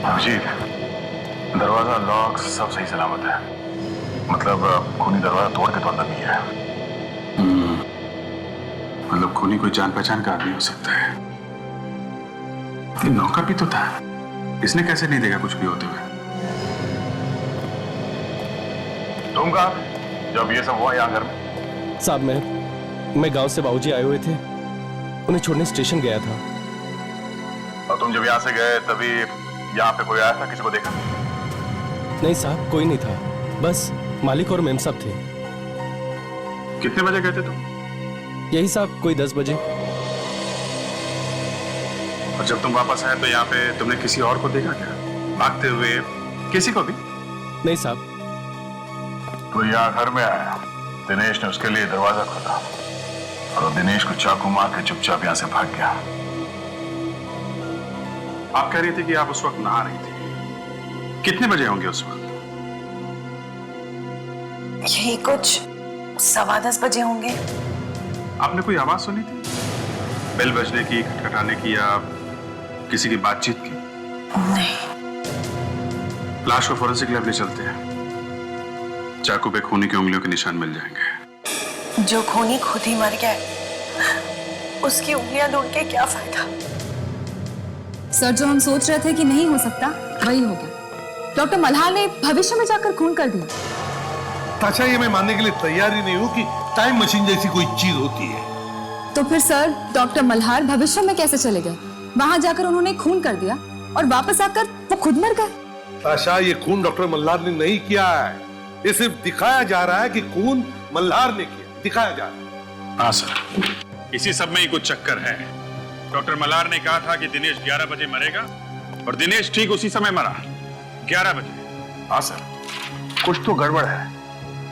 अभिजीत, दरवाजा लॉक सब सही सलामत है, मतलब खूनी दरवाजा तोड़ के तो अंदर नहीं है। मतलब खूनी कोई जान पहचान का आदमी हो सकता है। ये नौकर भी तो था, इसने कैसे नहीं देखा कुछ भी होते हुए? तुम कहा जब ये सब हुआ यहाँ घर में? साहब, मैं गांव से बाबूजी आए हुए थे, उन्हें छोड़ने स्टेशन गया था। और तुम जब यहाँ से गए तभी यहाँ पे कोई आया था? किसी को देखा? नहीं साहब, कोई नहीं था, बस मालिक और मेम साहब थे। कितने बजे गए थे तुम? यही साहब, कोई 10 बजे। और जब तुम वापस आए तो यहाँ पे तुमने किसी और को देखा क्या? भागते हुए किसी को भी? नहीं साहब। तो यहाँ घर में आया, दिनेश ने उसके लिए दरवाजा खोला और दिनेश को चाकू मार के चुपचाप यहाँ से भाग गया। आप कह रही थी कि आप उस वक्त नहा रही थी। कितने बजे होंगे उस वक्त? यही कुछ 10:15 बजे होंगे। आपने कोई आवाज सुनी थी? बेल बजने की, खटखटाने की या किसी की बातचीत की? नहीं। लाश को फोरेंसिक लैब ले चलते हैं। चाकू पे खूनी की उंगलियों के निशान मिल जाएंगे। जो खूनी खुद ही मर गया, उसकी उंगलियां ढूंढ के क्या फायदा? सर, जो हम सोच रहे थे कि नहीं हो सकता वही हो गया। डॉक्टर मल्हार ने भविष्य में जाकर खून कर दिया। ताशा, ये मैं मानने के लिए तैयार ही नहीं हूं कि टाइम मशीन जैसी कोई चीज होती है। तो फिर सर, डॉक्टर मल्हार भविष्य में कैसे चले गए? वहां जाकर उन्होंने खून कर दिया और वापस आकर वो खुद मर गए। ताशा, ये खून डॉक्टर मल्हार ने नहीं किया है। ये सिर्फ दिखाया जा रहा है कि खून मल्हार ने किया, दिखाया जा रहा है। हाँ सर, इसी सब में ही कुछ चक्कर है। डॉक्टर मल्हार ने कहा था कि दिनेश 11 बजे मरेगा और दिनेश ठीक उसी समय मरा, 11 बजे। हाँ सर, कुछ तो गड़बड़ है।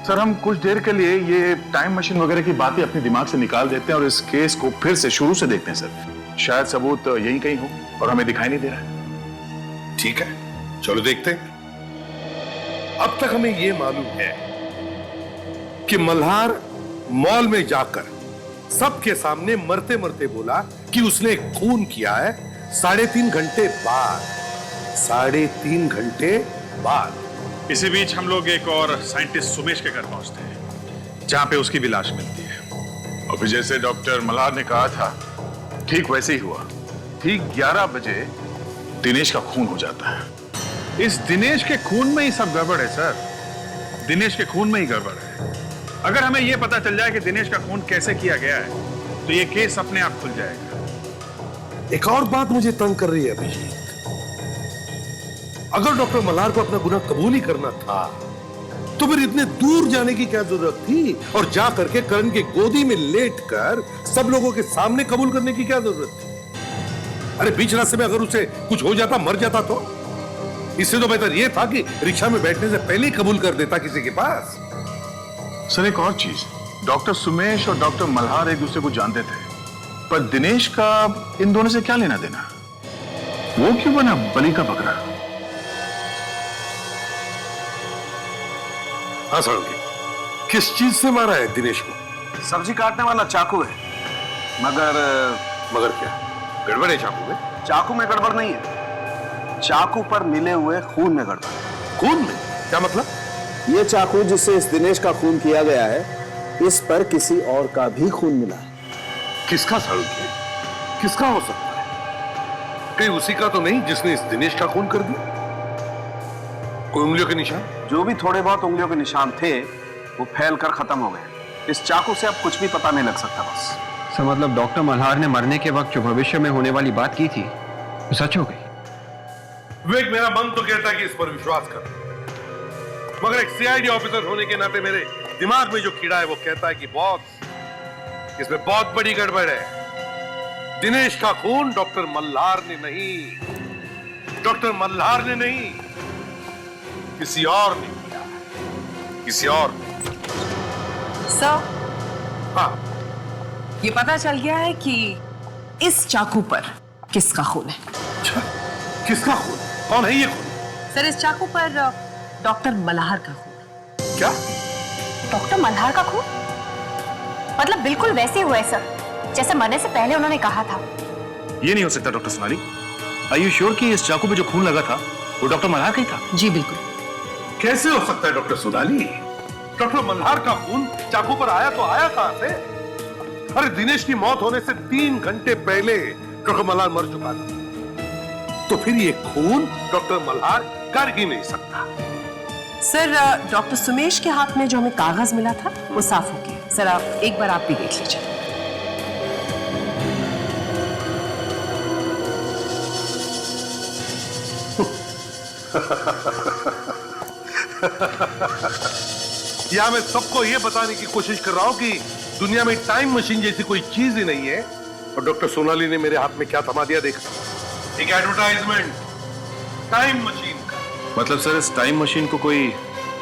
सर, हम कुछ देर के लिए ये टाइम मशीन वगैरह की बातें अपने दिमाग से निकाल देते हैं और इस केस को फिर से शुरू से देखते हैं सर। शायद सबूत यहीं कहीं हो और हमें दिखाई नहीं दे रहा है। ठीक है, चलो देखते हैं। अब तक हमें यह मालूम है कि मल्हार मॉल में जाकर सबके सामने मरते मरते बोला कि उसने खून किया है 3.5 घंटे बाद। 3.5 घंटे बाद। इसी बीच हम लोग एक और साइंटिस्ट सुमेश के घर पहुंचते हैं, जहां पे उसकी भी लाश मिलती है। और फिर जैसे डॉक्टर मल्हार ने कहा था, ठीक वैसे ही हुआ। ठीक 11 बजे दिनेश का खून हो जाता है। इस दिनेश के खून में ही सब गड़बड़ है सर। दिनेश के खून में ही गड़बड़ है। अगर हमें यह पता चल जाए कि दिनेश का खून कैसे किया गया है, तो यह केस अपने आप खुल जाएगा। एक और बात मुझे तंग कर रही है अभिजीत। अगर डॉक्टर मल्हार को अपना गुनाह कबूल ही करना था, तो फिर इतने दूर जाने की क्या जरूरत थी? और जा करके करण की गोदी में लेटकर सब लोगों के सामने कबूल करने की क्या जरूरत थी? अरे बीच रास्ते में अगर उसे कुछ हो जाता, मर जाता, तो इससे तो बेहतर यह था कि रिक्शा में बैठने से पहले ही कबूल कर देता किसी के पास। सर, एक और चीज, डॉक्टर सुमेश और डॉक्टर मल्हार एक दूसरे को जानते थे, पर दिनेश का इन दोनों से क्या लेना देना? वो क्यों बना बलि का बकरा? हाँ साळुंखे, किस चीज से मारा है दिनेश को? सब्जी काटने वाला चाकू है, मगर क्या गड़बड़ है चाकू में? चाकू में गड़बड़ नहीं है, चाकू पर मिले हुए खून में गड़बड़ है। खून में? क्या मतलब? ये चाकू जिससे इस दिनेश का खून किया गया है, इस पर किसी और का भी खून मिला है। किसका साळुंखे? किसका हो सकता है? कहीं उसी का तो नहीं जिसने इस दिनेश का खून कर दिया? कोई उंगलियों के निशान? जो भी थोड़े बहुत उंगलियों के निशान थे, वो फैल कर खत्म हो गए। इस चाकू से अब कुछ भी पता नहीं लग सकता। बस सर, मतलब डॉक्टर मल्हार ने मरने के वक्त जो भविष्य में होने वाली बात की थी, वो सच हो गई। विवेक, मेरा मन तो कहता है कि इस पर विश्वास कर, मगर एक सीआईडी ऑफिसर होने के नाते मेरे दिमाग में जो कीड़ा है वो कहता है कि बॉस, इसमें बहुत बड़ी गड़बड़ है। दिनेश का खून डॉक्टर मल्हार ने नहीं, डॉक्टर मल्हार ने नहीं, किसी और ने किया, किसी और ने। सर, हाँ, ये पता चल गया है कि इस चाकू पर किसका खून है। किसका खून? कौन है ये खून? सर, इस चाकू पर डॉक्टर मल्हार का खून। क्या? डॉक्टर मल्हार का खून? मतलब बिल्कुल वैसे हुआ है सर, जैसे मरने से पहले उन्होंने कहा था। ये नहीं हो सकता doctor Sonali. Are you sure कि इस चाकू पे जो खून लगा था वो डॉक्टर मल्हार का ही था? जी बिल्कुल। कैसे हो सकता है डॉक्टर सोनाली? डॉक्टर मल्हार का खून चाकू पर आया तो आया कहां से? अरे दिनेश की मौत होने से 3 घंटे पहले डॉक्टर मल्हार मर चुका था, तो फिर ये खून डॉक्टर मल्हार कर ही नहीं सकता। सर, डॉक्टर सुमेश के हाथ में जो हमें कागज मिला था वो साफ हो गया। सर, आप एक बार आप भी देख लीजिए। या मैं सबको यह बताने की कोशिश कर रहा हूं कि दुनिया में टाइम मशीन जैसी कोई चीज ही नहीं है, और डॉक्टर सोनाली ने मेरे हाथ में क्या थमा दिया देखा। एक एडवर्टाइजमेंट टाइम मशीन का। मतलब सर इस टाइम मशीन को कोई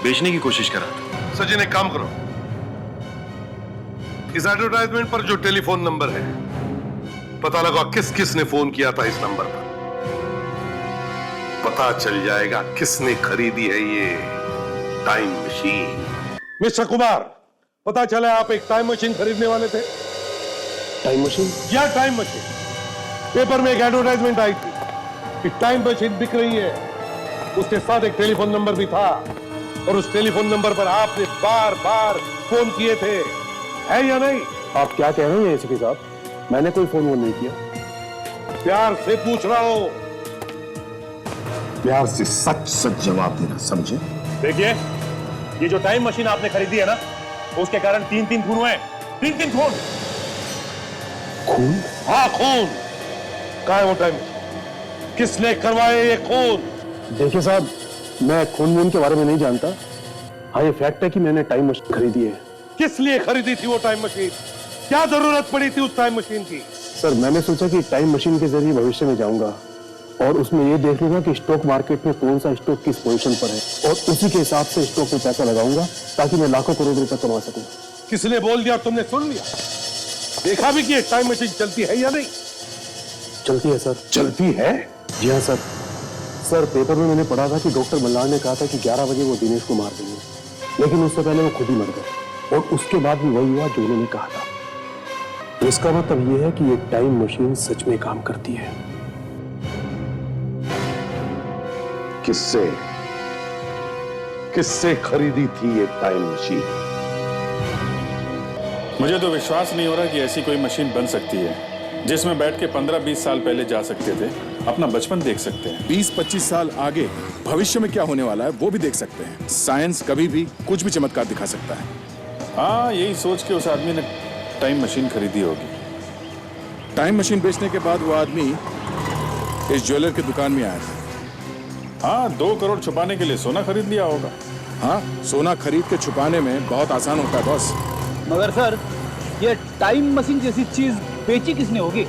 बेचने की कोशिश कर रहा था? सचिन एक काम करो, इस एडवर्टाइजमेंट पर जो टेलीफोन नंबर है पता लगा किस किस ने फोन किया था इस नंबर पर। पता चल जाएगा किसने खरीदी है ये टाइम मशीन। मिस्टर कुमार, पता चला आप एक टाइम मशीन खरीदने वाले थे। Time machine? या टाइम मशीन। पेपर में एक एडवर्टाइजमेंट आई थी कि टाइम मशीन बिक रही है। उसके साथ एक टेलीफोन नंबर भी था और उस टेलीफोन नंबर पर आपने बार बार फोन किए थे, है या नहीं? आप क्या कह रहे हैं एसीपी साहब? मैंने कोई फोन नहीं किया। प्यार से पूछ रहा हूं। प्यार से सच सच जवाब देना, समझे? देखिए, ये जो टाइम मशीन आपने खरीदी है ना, उसके कारण 3-3 खून हुए। 3-3 खून। खून? हाँ खून। कहाँ है वो टाइम मशीन? किसने करवाए ये खून? देखिए साहब, मैं खून वून के बारे में नहीं जानता। हाँ ये फैक्ट है कि मैंने टाइम मशीन खरीदी है। किस लिए खरीदी थी वो टाइम मशीन? क्या जरूरत पड़ी थी उस टाइम मशीन की? सर मैंने सोचा कि टाइम मशीन के जरिए भविष्य में जाऊंगा और उसमें ये देख लूंगा कि स्टॉक मार्केट में कौन सा स्टॉक किस पोजीशन पर है और उसी के हिसाब से स्टॉक में पैसा लगाऊंगा ताकि मैं लाखों करोड़ रुपए कमा सकूं। किसने बोल दिया, तुमने सुन लिया? देखा भी कि टाइम मशीन चलती है या नहीं? चलती है सर। चलती है? जी हाँ सर। सर पेपर में मैंने पढ़ा था कि डॉक्टर मल्हार ने कहा था कि 11 बजे वो दिनेश को मार देंगे, लेकिन उससे पहले वो खुद ही मर गए और उसके बाद भी वही हुआ जो उन्होंने कहा था। तो इसका मतलब ये है कि ये टाइम मशीन सच में काम करती है। किससे किससे खरीदी थी ये टाइम मशीन? मुझे तो विश्वास नहीं हो रहा कि ऐसी कोई मशीन बन सकती है जिसमें बैठ के 15-20 साल पहले जा सकते थे, अपना बचपन देख सकते हैं। 20-25 साल आगे भविष्य में क्या होने वाला है वो भी देख सकते हैं। साइंस कभी भी कुछ भी चमत्कार दिखा सकता है। हाँ, यही सोच के उस आदमी ने टाइम मशीन खरीदी होगी। टाइम मशीन बेचने के बाद वो आदमी इस ज्वेलर की दुकान में आया था। हाँ, 2 करोड़ छुपाने के लिए सोना खरीद लिया होगा। हाँ, सोना खरीद के छुपाने में बहुत आसान होता है बॉस। मगर सर, ये टाइम मशीन जैसी चीज बेची किसने होगी?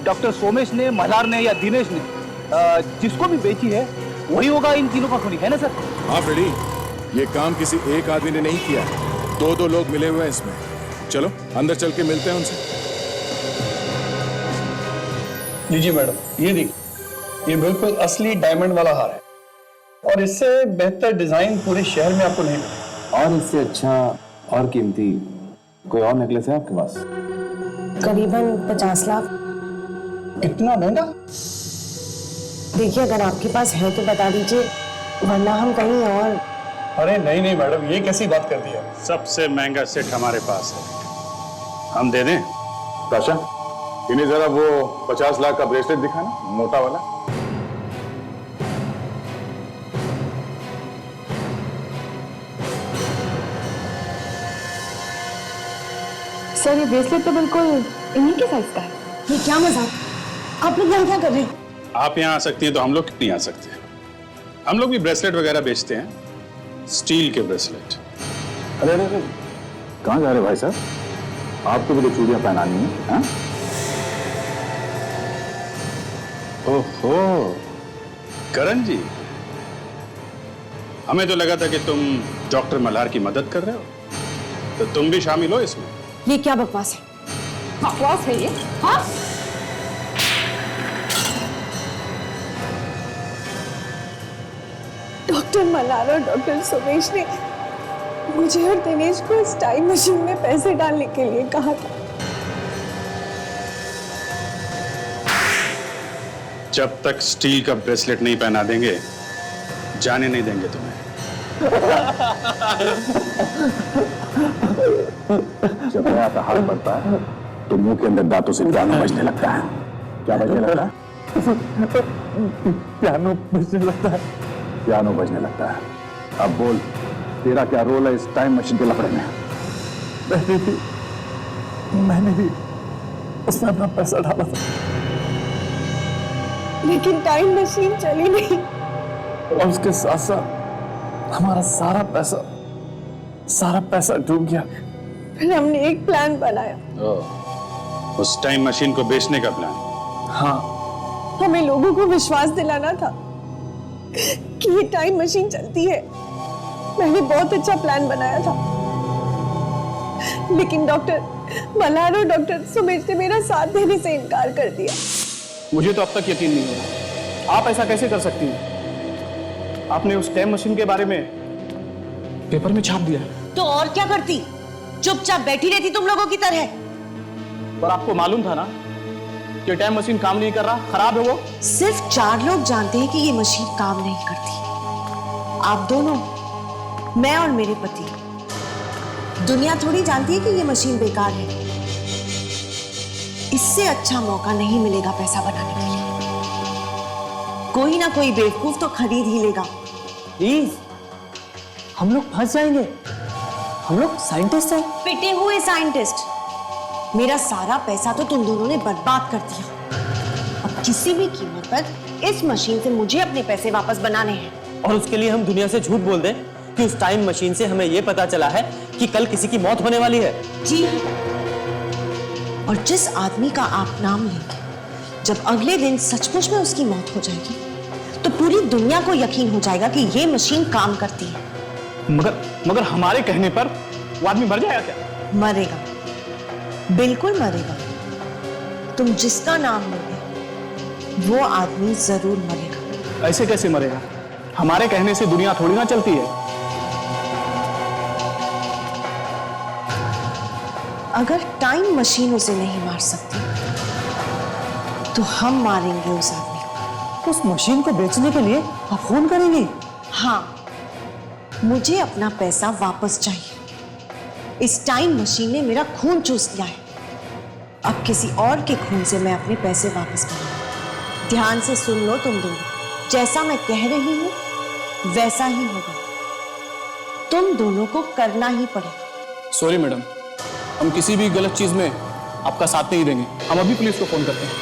डॉक्टर सोमेश ने, मल्हार ने या दिनेश ने? जिसको भी बेची है वही होगा इन तीनों का खूनी, है ना सर? हाँ फ्रेडी, ये काम किसी एक आदमी ने नहीं किया है, 2-2 लोग मिले हुए हैं इसमें। चलो अंदर चल के मिलते हैं उनसे। लीजिए मैडम, ये देखिए, ये बिल्कुल असली डायमंड वाला हार है और इससे बेहतर डिजाइन पूरे शहर में आपको नहीं मिलेगा। और इससे अच्छा और कीमती कोई और नेकलेस है आपके पास? करीबन 50 लाख। इतना महंगा? देखिए, अगर आपके पास है तो बता दीजिए, वरना हम कहीं और। अरे नहीं नहीं मैडम, ये कैसी बात कर दी है? सबसे महंगा सेट हमारे पास है, हम दे दें। ताशा, इन्हें जरा वो 50 लाख का ब्रेसलेट दिखाना, मोटा वाला। सर ये ब्रेसलेट तो बिल्कुल इन्हीं के साइज का है। ये क्या मजाक? आप लोग यहाँ क्या कर रहे हैं? आप यहाँ आ सकती हैं तो हम लोग नहीं आ सकते। हम लोग भी ब्रेसलेट वगैरह बेचते हैं, स्टील के ब्रेसलेट। अरे अरे कहाँ जा रहे भाई साहब? आपको भी तो चूड़ियां पहनानी है। हाँ? ओहो करण जी, हमें तो लगा था कि तुम डॉक्टर मल्हार की मदद कर रहे हो, तो तुम भी शामिल हो इसमें। ये क्या बकवास है? बकवास है ये? हाँ? डॉक्टर मल्हार और डॉक्टर सोमेश ने मुझे और दिनेश को इस टाइम मशीन में पैसे डालने के लिए कहा था। जब तक स्टील का ब्रेसलेट नहीं पहना देंगे, जाने नहीं देंगे तुम्हें। जब नया का हाथ बढ़ता है तो मुंह के अंदर दांतों से पियानो बजने लगता है। क्या बजने लगता है? पियानो बजने लगता है। पियानो बजने लगता है। अब बोल, तेरा क्या रोल है इस टाइम मशीन के लफड़े में? मैंने भी उसमें अपना पैसा डाला था, लेकिन टाइम मशीन चली नहीं और उसके साथ साथ हमारा सारा पैसा डूब गया। फिर हमने एक प्लान बनाया। उस टाइम मशीन को बेचने का प्लान? हाँ, हमें लोगों को विश्वास दिलाना था कि ये टाइम मशीन चलती है। मैंने बहुत अच्छा प्लान बनाया था, लेकिन डॉक्टर मल्हार और डॉक्टर सुमेश ने मेरा साथ देने से इनकार कर दिया। मुझे तो अब तक यकीन नहीं हो रहा, आप ऐसा कैसे कर सकती हैं? आपने उस टाइम मशीन के बारे में पेपर में छाप दिया। तो और क्या करती, चुपचाप बैठी रहती तुम लोगों की तरह। पर आपको मालूम था ना कि टाइम मशीन काम नहीं कर रहा, खराब है वो। सिर्फ 4 लोग जानते हैं कि ये मशीन काम नहीं करती। आप दोनों, मैं और मेरे पति। दुनिया थोड़ी जानती है कि ये मशीन बेकार है। इससे अच्छा मौका नहीं मिलेगा पैसा बनाने के लिए। कोई ना कोई बेवकूफ तो खरीद ही लेगा। प्लीज, हम लोग फंस जाएंगे। हम लोग साइंटिस्ट हैं। पिटे हुए साइंटिस्ट। मेरा सारा पैसा तो तुम दोनों ने बर्बाद कर दिया। अब किसी भी कीमत पर इस मशीन से मुझे अपने पैसे वापस बनाने हैं। और उसके लिए हम दुनिया से झूठ बोल दें कि उस टाइम मशीन से हमें यह पता चला है कि कल किसी की मौत होने वाली है। जी, और जिस आदमी का आप नाम लेंगे, जब अगले दिन सचमुच में उसकी मौत हो जाएगी तो पूरी दुनिया को यकीन हो जाएगा कि ये मशीन काम करती है। मगर हमारे कहने पर वो आदमी मर जाएगा क्या? मरेगा, बिल्कुल मरेगा। तुम जिसका नाम लोगे वो आदमी जरूर मरेगा। ऐसे कैसे मरेगा? हमारे कहने से दुनिया थोड़ी ना चलती है। अगर टाइम मशीन उसे नहीं मार सकती तो हम मारेंगे उस आदमी को। उस मशीन को बेचने के लिए आप फोन करेंगे? हाँ, मुझे अपना पैसा वापस चाहिए। इस टाइम मशीन ने मेरा खून चूस लिया है। अब किसी और के खून से मैं अपने पैसे वापस करूंगा। ध्यान से सुन लो तुम दोनों, जैसा मैं कह रही हूं वैसा ही होगा। तुम दोनों को करना ही पड़ेगा। सॉरी मैडम, हम किसी भी गलत चीज में आपका साथ नहीं देंगे। हम अभी पुलिस को फोन करते हैं।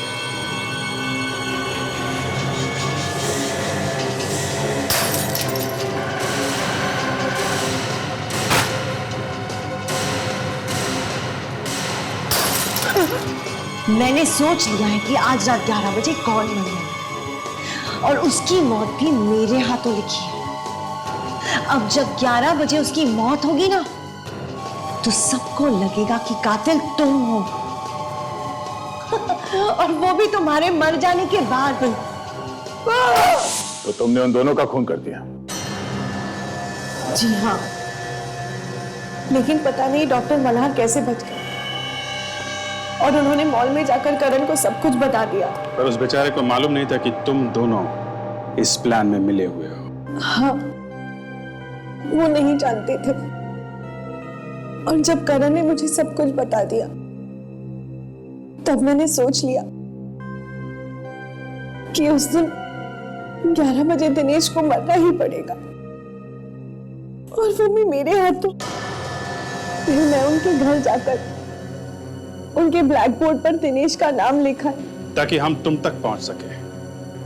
मैंने सोच लिया है कि आज रात 11 बजे कौन मरने है और उसकी मौत भी मेरे हाथों लिखी है। अब जब 11 बजे उसकी मौत होगी ना तो सबको लगेगा कि कातिल तुम हो और वो भी तुम्हारे मर जाने के बाद। तो तुमने उन दोनों का खून कर दिया? जी हाँ, लेकिन पता नहीं डॉक्टर मल्हार कैसे बच गए और उन्होंने मॉल में जाकर करण को सब कुछ बता दिया। पर उस बेचारे को मालूम नहीं था कि तुम दोनों इस प्लान में मिले हुए हो। हाँ, वो नहीं जानते थे। और जब करण ने मुझे सब कुछ बता दिया तब मैंने सोच लिया कि उस दिन 11 बजे दिनेश को मरना ही पड़ेगा और वो भी मेरे हाथों। फिर मैं उनके घर जाकर उनके ब्लैक बोर्ड पर दिनेश का नाम लिखा ताकि हम तुम तक पहुंच सके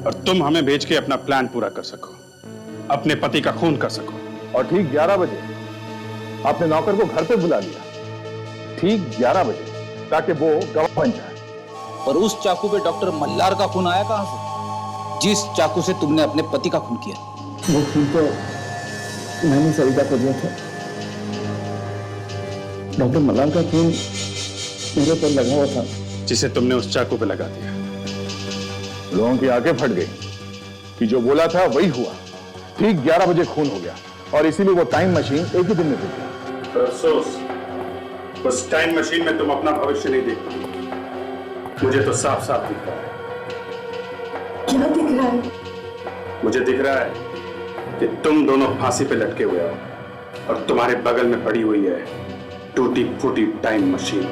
और तुम हमें भेज के अपना प्लान पूरा कर सको, अपने पति का खून कर सको। और ठीक 11 बजे आपने नौकर को घर पे बुला लिया, ठीक 11 बजे, ताकि वो गवाह बन जाए। और उस चाकू पे डॉक्टर मल्हार का खून आया कहां से, जिस चाकू से तुमने अपने पति का खून किया? वो खून तो मैंने सरिता को दिया था। डॉक्टर मल्हार का खून मेरे पर लगा हुआ था, जिसे तुमने उस चाकू पे लगा दिया। लोगों की आंखें फट गई कि जो बोला था वही हुआ। ठीक 11 बजे खून हो गया और इसीलिए वो टाइम मशीन एक ही दिन में टूट गई। अफसोस, उस टाइम मशीन में तुम अपना भविष्य नहीं देख पाओगे। मुझे तो साफ साफ दिख रहा है। क्या दिख रहा है? मुझे दिख रहा है कि तुम दोनों फांसी पे लटके हुए हो और तुम्हारे बगल में पड़ी हुई है टूटी फूटी टाइम मशीन।